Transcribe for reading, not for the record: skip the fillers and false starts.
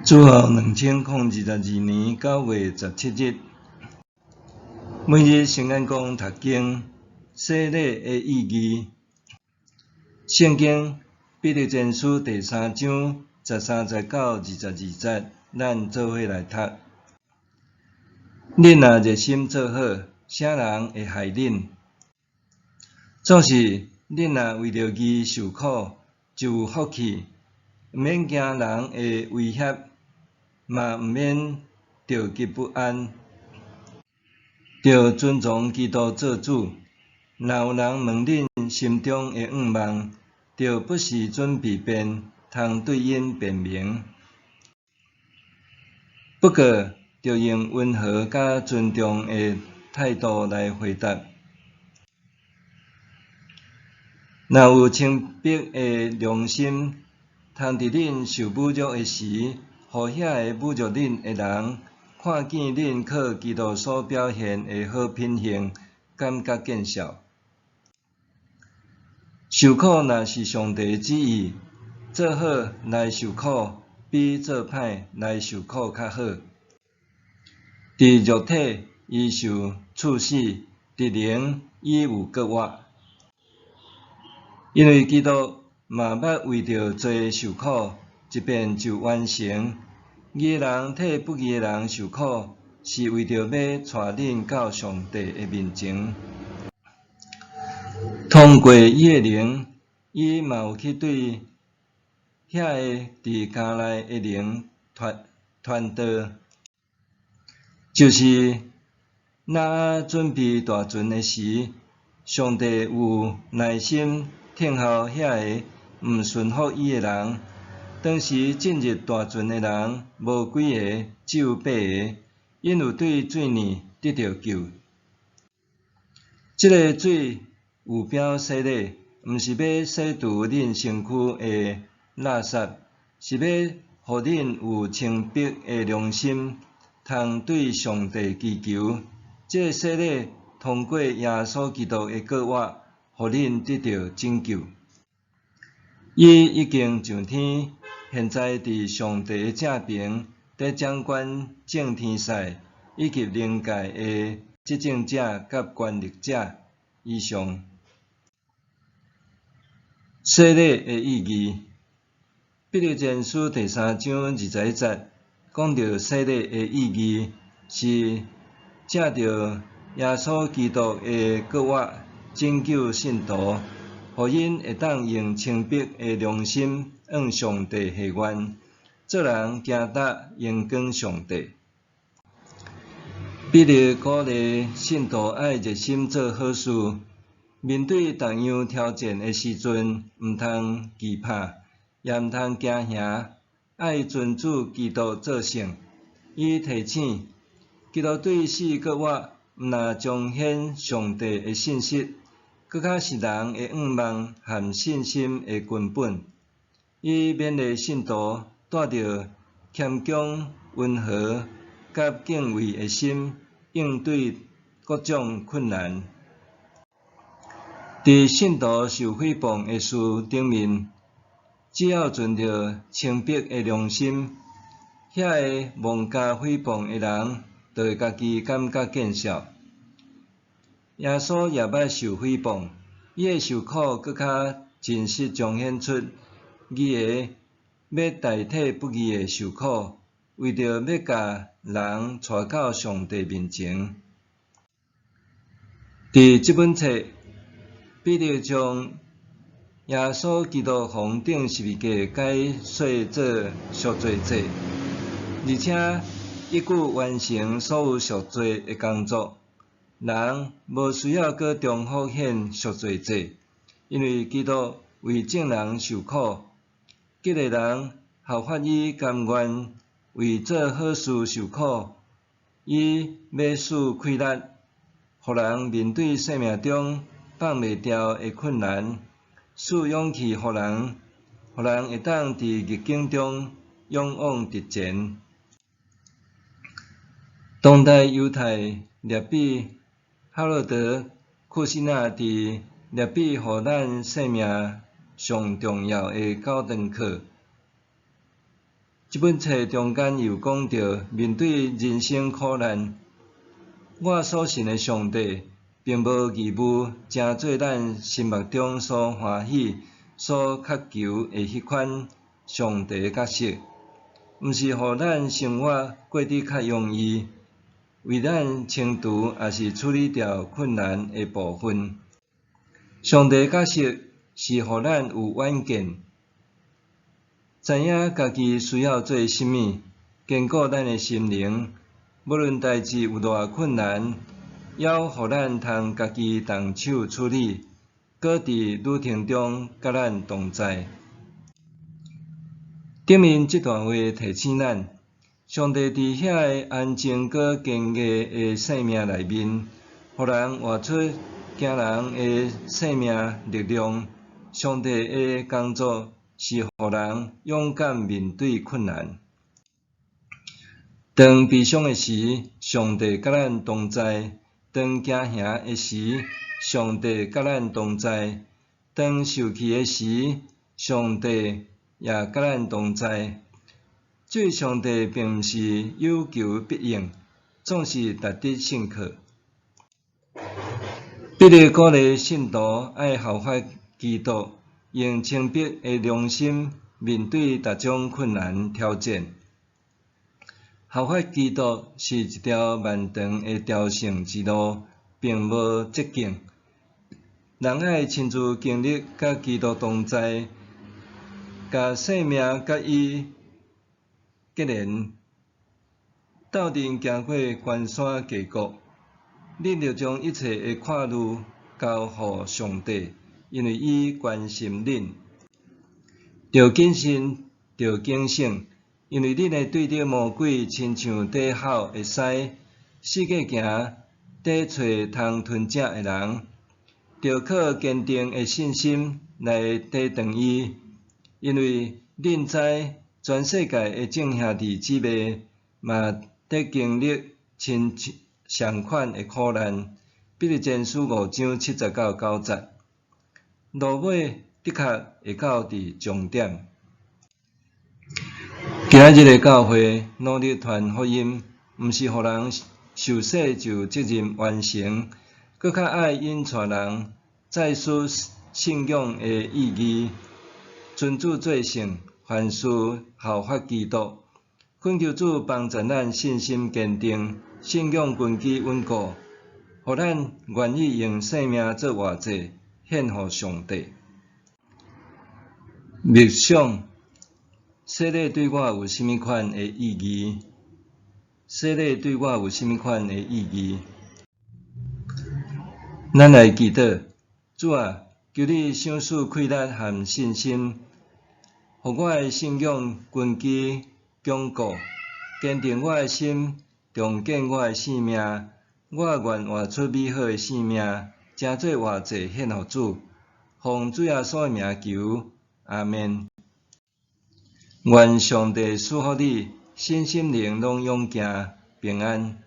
主后2022年9月17日，每日圣眼光读经，洗礼的意义。圣经彼得前书第3章13节到22节，咱做伙来读。恁若热心做好，啥人会害恁？总是恁若为着义受苦，就有福气，毋免惊人的威胁，嘛毋免着急不安，着尊崇基督做主。若有人问恁心中的愿望，着不时准备辩，通对因辩明。不过，着用温和甲尊重的态度来回答。若有清白的良心，通伫恁受侮辱的时，互遐个侮辱恁的人看见恁靠基督所表现的好品行，感觉见笑。受苦若是上帝旨意，做好来受苦，比做歹来受苦较好。伫肉体，伊受处死；伫灵，伊有割活。因为基督嘛捌为着罪受苦，一遍就完成。义的人替不义的人受苦，是为着要带恁到上帝的面前。通过伊的灵，伊嘛有去对遐个伫家内的灵传道，就是若准备大船的时，上帝有耐心听候遐个毋顺服伊的人。当时进入大船的人无几个，只有8个，因有对水面得到救。即个水有标洗礼，毋是要洗除恁身躯的垃圾，是要互恁有清白的良心，通对上帝祈求。即个洗礼通过耶稣基督的割活，互恁得到拯救。伊已经上天，现在伫上帝的正边，在掌管正天使以及灵界的执政者甲权力者以上。洗礼的意义，彼得前书第3章21节讲到洗礼的意义，是借着耶稣基督的割活拯救信徒，互因会当用清白的良心向上帝下愿，做人行达荣光上帝。彼得鼓励信徒爱热心做好事，面对各样挑战的时阵，毋通惧怕，也毋通惊吓，爱尊主基督做圣。伊提醒，基督对死割活，毋但彰显上帝的信息，搁较是人的愿望和信心的根本。伊勉励信徒带着谦恭、温和、甲敬畏的心，应对各种困难。伫信徒受诽谤的事顶面，只要存着清白的良心，遐个妄加诽谤的人，就会家己感觉见笑。耶稣也捌受诽谤，伊的受苦搁较真实彰显出义的要代替不义的受苦，为着要甲人带到上帝面前。伫即本册，彼得将耶稣基督红顶十字架解说做赎罪祭，而且一举完成所有赎罪的工作。人无需要搁重复献赎罪祭，因为基督为正人受苦，激励人效法伊甘愿为做好事受苦。伊要使气力，互人面对生命中放袂掉的困难，使勇气互人会当伫逆境中勇往直前。当代犹太列比哈罗德·库西纳伫列比互咱生命上重要的教堂课，这本册中间又讲到，面对人生苦难，我所信的上帝，并无义务成做咱心目中所欢喜、所渴求的迄款上帝的角色，毋是互咱生活过得较容易，为咱清除也是处理掉困难的部分。上帝的角色是互咱有远见，知影家己需要做甚物，坚固咱的心灵。无论代志有偌困难，要互咱通家己动手处理，搁伫旅程中甲咱同在。顶面这段话提醒咱，上帝伫遐个安静搁坚毅的生命内面，互人活出惊人的生命力量。上帝的工作是互人勇敢面对困难。当悲伤的时，上帝甲咱同在；当惊吓的时，上帝甲咱同在；当受气的时，上帝也甲咱同在。这上帝并毋是有求必应，总是值得信靠。彼得鼓励信徒爱效法基督，用清白的良心面对各种困难挑战。效法基督是一条漫长的朝圣之路，并无捷径。人爱亲自经历甲基督同在，甲生命甲伊结连，斗阵行过关山峡谷。恁着将一切的看路交予上帝，因为伊关心恁。着谨慎，着警醒，因为恁会对着魔鬼亲像底口会使四界行，底找通吞食的人。着靠坚定的信心来抵挡伊，因为恁知全世界的众兄弟姊妹嘛在经历亲相款的苦难。彼得前书5章79、90节，路尾的确会到伫终点。今仔日的教会努力传福音，毋是互人受洗就责任完成，搁较爱引带人再述信仰的意义，尊主做圣，凡事效法基督。恳求主帮助咱信心坚定，信仰根基稳固，互咱愿意用生命做活祭，献予上帝。默想，洗礼对我有甚物款的意义？洗礼对我有甚物款的意义？咱来祈祷，主啊，求你赏赐气力和信心，互我的信仰根基坚固，坚定我的心，重建我的性命。我愿活出美好的性命，成做活祭献予主。奉主耶稣的名求，阿们。愿上帝赐福你，身心灵拢勇健平安。